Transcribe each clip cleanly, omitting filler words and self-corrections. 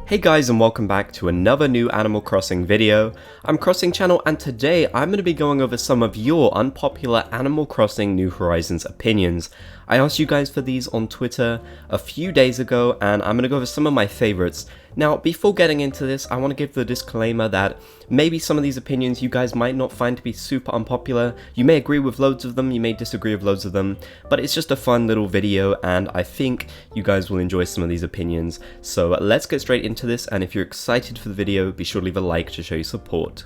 Hey guys, and welcome back to another new Animal Crossing video. I'm ChillingCharly, and today I'm going to be going over some of your unpopular Animal Crossing New Horizons opinions. I asked you guys for these on Twitter a few days ago, and I'm going to go over some of my favorites. Now, before getting into this, I want to give the disclaimer that maybe some of these opinions you guys might not find to be super unpopular. You may agree with loads of them, you may disagree with loads of them, but it's just a fun little video, and I think you guys will enjoy some of these opinions. So let's get straight into this, and if you're excited for the video, be sure to leave a like to show your support.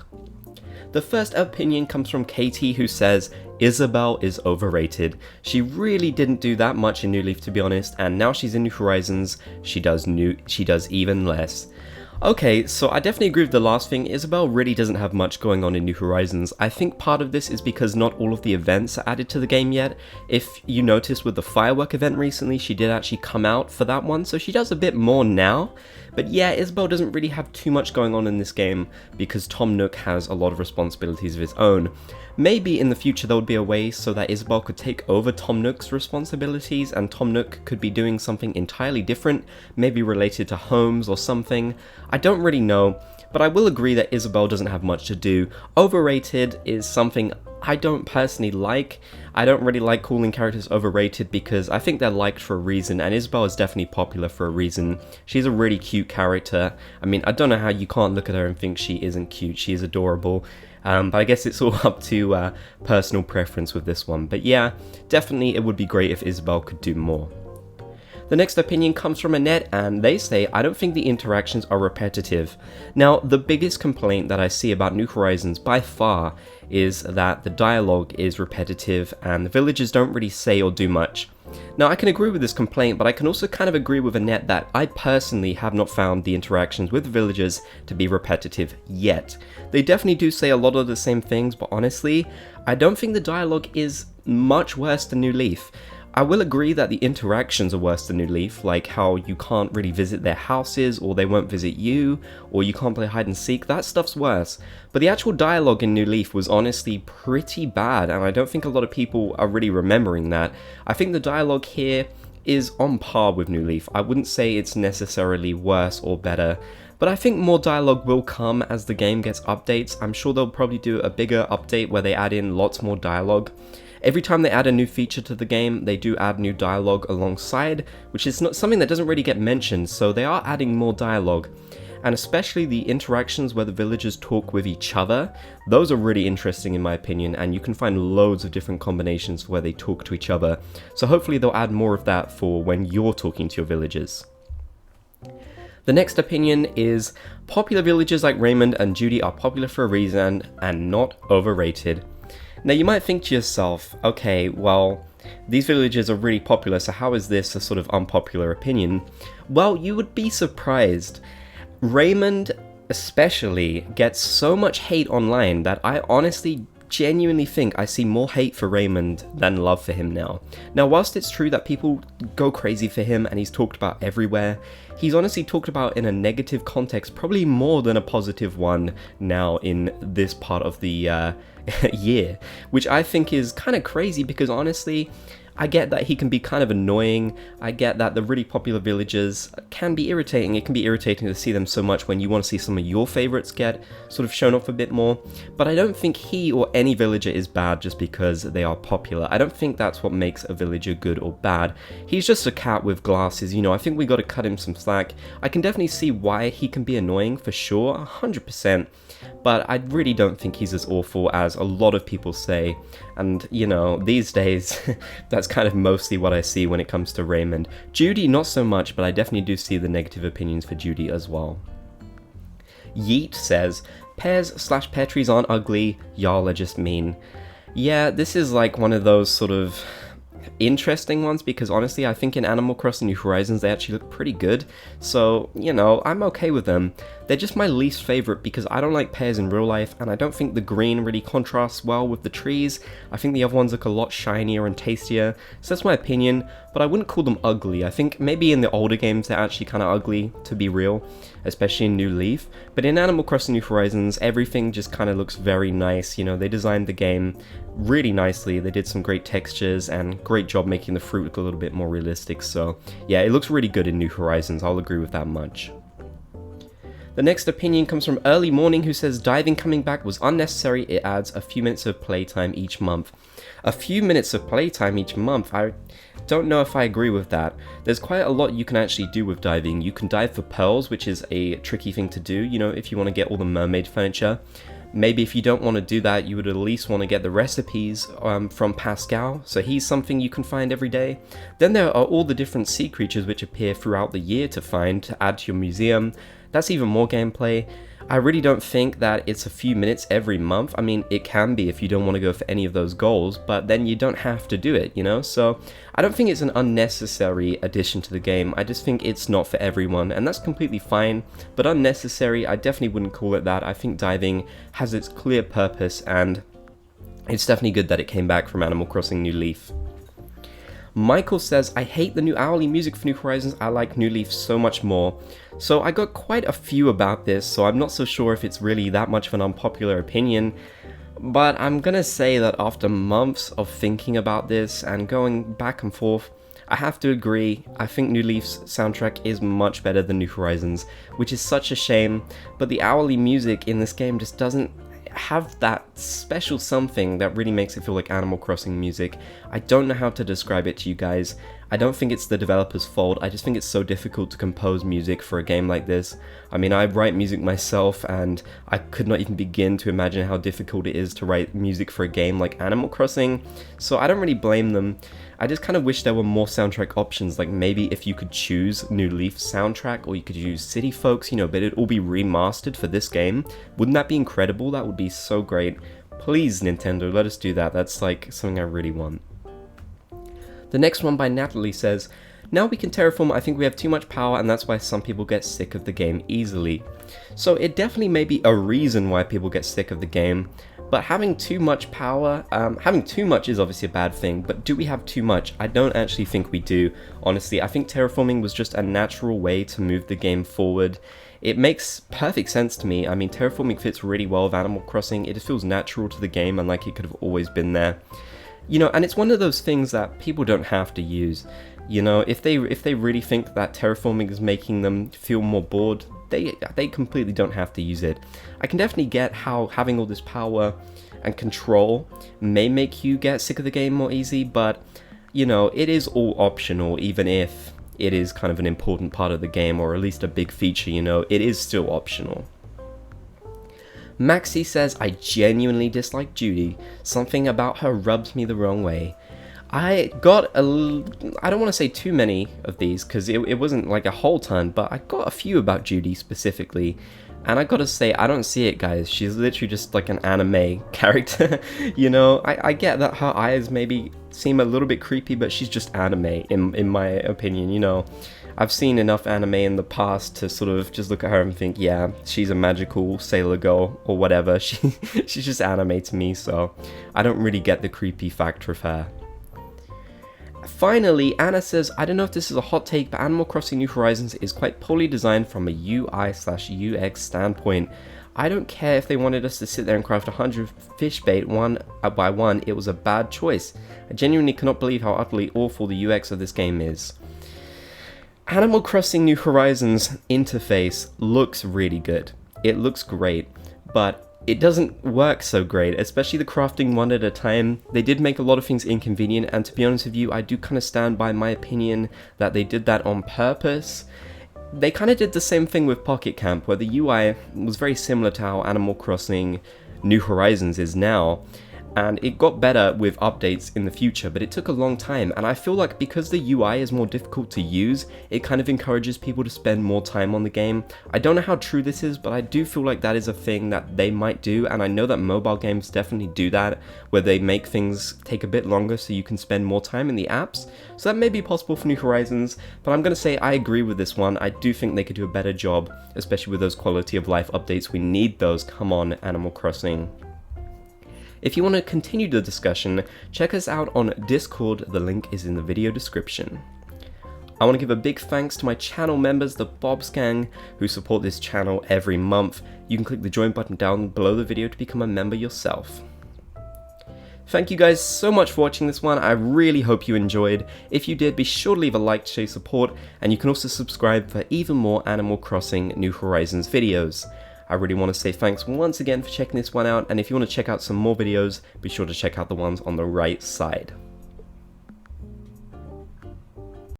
The first opinion comes from Katie, who says, Isabelle is overrated. She really didn't do that much in New Leaf, to be honest, and now she's in New Horizons, she does even less. Okay, so I definitely agree with the last thing. Isabelle really doesn't have much going on in New Horizons. I think part of this is because not all of the events are added to the game yet. If you notice with the firework event recently, she did actually come out for that one, so she does a bit more now. But yeah, Isabelle doesn't really have too much going on in this game because Tom Nook has a lot of responsibilities of his own. Maybe in the future there would be a way so that Isabelle could take over Tom Nook's responsibilities and Tom Nook could be doing something entirely different, maybe related to homes or something. I don't really know, but I will agree that Isabelle doesn't have much to do. Overrated is something I don't personally like. I don't really like calling characters overrated because I think they're liked for a reason, and Isabelle is definitely popular for a reason. She's a really cute character. I mean, I don't know how you can't look at her and think she isn't cute. She is adorable. But I guess it's all up to personal preference with this one. But yeah, definitely it would be great if Isabelle could do more. The next opinion comes from Annette, and they say, I don't think the interactions are repetitive. Now, the biggest complaint that I see about New Horizons by far is that the dialogue is repetitive and the villagers don't really say or do much. Now, I can agree with this complaint, but I can also kind of agree with Annette that I personally have not found the interactions with villagers to be repetitive yet. They definitely do say a lot of the same things, but honestly, I don't think the dialogue is much worse than New Leaf. I will agree that the interactions are worse than New Leaf, like how you can't really visit their houses, or they won't visit you, or you can't play hide and seek. That stuff's worse. But the actual dialogue in New Leaf was honestly pretty bad, and I don't think a lot of people are really remembering that. I think the dialogue here is on par with New Leaf. I wouldn't say it's necessarily worse or better, but I think more dialogue will come as the game gets updates. I'm sure they'll probably do a bigger update where they add in lots more dialogue. Every time they add a new feature to the game, they do add new dialogue alongside, which is not something that doesn't really get mentioned, so they are adding more dialogue. And especially the interactions where the villagers talk with each other, those are really interesting in my opinion, and you can find loads of different combinations where they talk to each other. So hopefully they'll add more of that for when you're talking to your villagers. The next opinion is, popular villagers like Raymond and Judy are popular for a reason and not overrated. Now you might think to yourself, okay, well, these villagers are really popular, so how is this a sort of unpopular opinion? Well, you would be surprised. Raymond especially gets so much hate online that I honestly genuinely think I see more hate for Raymond than love for him now. Now, whilst it's true that people go crazy for him and he's talked about everywhere, he's honestly talked about in a negative context probably more than a positive one now in this part of the year, which I think is kind of crazy because honestly, I get that he can be kind of annoying. I get that the really popular villagers can be irritating. It can be irritating to see them so much when you want to see some of your favorites get sort of shown off a bit more. But I don't think he or any villager is bad just because they are popular. I don't think that's what makes a villager good or bad. He's just a cat with glasses, you know. I think we got to cut him some slack. I can definitely see why he can be annoying for sure, 100%. But I really don't think he's as awful as a lot of people say. And, you know, these days, that's kind of mostly what I see when it comes to Raymond. Judy, not so much, but I definitely do see the negative opinions for Judy as well. Yeet says, pears/pear trees aren't ugly, y'all are just mean. Yeah, this is like one of those sort of interesting ones because honestly I think in Animal Crossing New Horizons they actually look pretty good, so you know, I'm okay with them. They're just my least favorite because I don't like pears in real life and I don't think the green really contrasts well with the trees. I think the other ones look a lot shinier and tastier, so that's my opinion, but I wouldn't call them ugly. I think maybe in the older games they're actually kind of ugly, to be real, especially in New Leaf, but in Animal Crossing New Horizons everything just kind of looks very nice. You know, they designed the game really nicely, they did some great textures and great job making the fruit look a little bit more realistic, so yeah, it looks really good in New Horizons, I'll agree with that much. The next opinion comes from Early Morning, who says diving coming back was unnecessary. It adds a few minutes of playtime each month. A few minutes of playtime each month? I don't know if I agree with that. There's quite a lot you can actually do with diving. You can dive for pearls, which is a tricky thing to do, you know, if you want to get all the mermaid furniture. Maybe if you don't want to do that, you would at least want to get the recipes from Pascal, so he's something you can find every day. Then there are all the different sea creatures which appear throughout the year to find, to add to your museum. That's even more gameplay. I really don't think that it's a few minutes every month. I mean, it can be if you don't want to go for any of those goals, but then you don't have to do it, you know? So I don't think it's an unnecessary addition to the game. I just think it's not for everyone, and that's completely fine. But unnecessary, I definitely wouldn't call it that. I think diving has its clear purpose, and it's definitely good that it came back from Animal Crossing New Leaf. Michael says, I hate the new hourly music for New Horizons, I like New Leaf so much more. So I got quite a few about this, so I'm not so sure if it's really that much of an unpopular opinion, but I'm gonna say that after months of thinking about this and going back and forth, I have to agree. I think New Leaf's soundtrack is much better than New Horizons, which is such a shame, but the hourly music in this game just doesn't have that special something that really makes it feel like Animal Crossing music. I don't know how to describe it to you guys. I don't think it's the developer's fault. I just think it's so difficult to compose music for a game like this. I mean, I write music myself, and I could not even begin to imagine how difficult it is to write music for a game like Animal Crossing, so I don't really blame them. I just kind of wish there were more soundtrack options, like maybe if you could choose New Leaf's soundtrack, or you could use City Folks, you know, but it'd all be remastered for this game. Wouldn't that be incredible? That would be so great. Please, Nintendo, let us do that. That's like something I really want. The next one by Natalie says, now we can terraform, I think we have too much power, and that's why some people get sick of the game easily. So it definitely may be a reason why people get sick of the game, but having too much power, having too much is obviously a bad thing, but do we have too much? I don't actually think we do, honestly. I think terraforming was just a natural way to move the game forward. It makes perfect sense to me. I mean, terraforming fits really well with Animal Crossing. It just feels natural to the game and like it could have always been there. You know, and it's one of those things that people don't have to use. You know, if they really think that terraforming is making them feel more bored, they completely don't have to use it. I can definitely get how having all this power and control may make you get sick of the game more easy, but, you know, it is all optional, even if it is kind of an important part of the game, or at least a big feature, you know, it is still optional. Maxi says, I genuinely dislike Judy. Something about her rubs me the wrong way. I got I don't want to say too many of these, because it wasn't like a whole ton, but I got a few about Judy specifically. And I gotta say, I don't see it, guys. She's literally just like an anime character. You know, I get that her eyes maybe seem a little bit creepy, but she's just anime, in my opinion, you know. I've seen enough anime in the past to sort of just look at her and think, yeah, she's a magical sailor girl or whatever. She's just anime to me, so I don't really get the creepy factor of her. Finally, Anna says, I don't know if this is a hot take, but Animal Crossing New Horizons is quite poorly designed from a UI/UX standpoint. I don't care if they wanted us to sit there and craft 100 fish bait one by one, it was a bad choice. I genuinely cannot believe how utterly awful the UX of this game is. Animal Crossing New Horizons interface looks really good. It looks great, but it doesn't work so great, especially the crafting one at a time. They did make a lot of things inconvenient, and to be honest with you, I do kind of stand by my opinion that they did that on purpose. They kind of did the same thing with Pocket Camp, where the UI was very similar to how Animal Crossing New Horizons is now, and it got better with updates in the future, but it took a long time, and I feel like because the UI is more difficult to use, it kind of encourages people to spend more time on the game. I don't know how true this is, but I do feel like that is a thing that they might do, and I know that mobile games definitely do that, where they make things take a bit longer so you can spend more time in the apps. So that may be possible for New Horizons, but I'm going to say I agree with this one. I do think they could do a better job, especially with those quality of life updates. We need those. Come on, Animal Crossing. If you want to continue the discussion, check us out on Discord, the link is in the video description. I want to give a big thanks to my channel members, the Bob's Gang, who support this channel every month. You can click the join button down below the video to become a member yourself. Thank you guys so much for watching this one. I really hope you enjoyed. If you did, be sure to leave a like to show support, and you can also subscribe for even more Animal Crossing New Horizons videos. I really want to say thanks once again for checking this one out, and if you want to check out some more videos, be sure to check out the ones on the right side.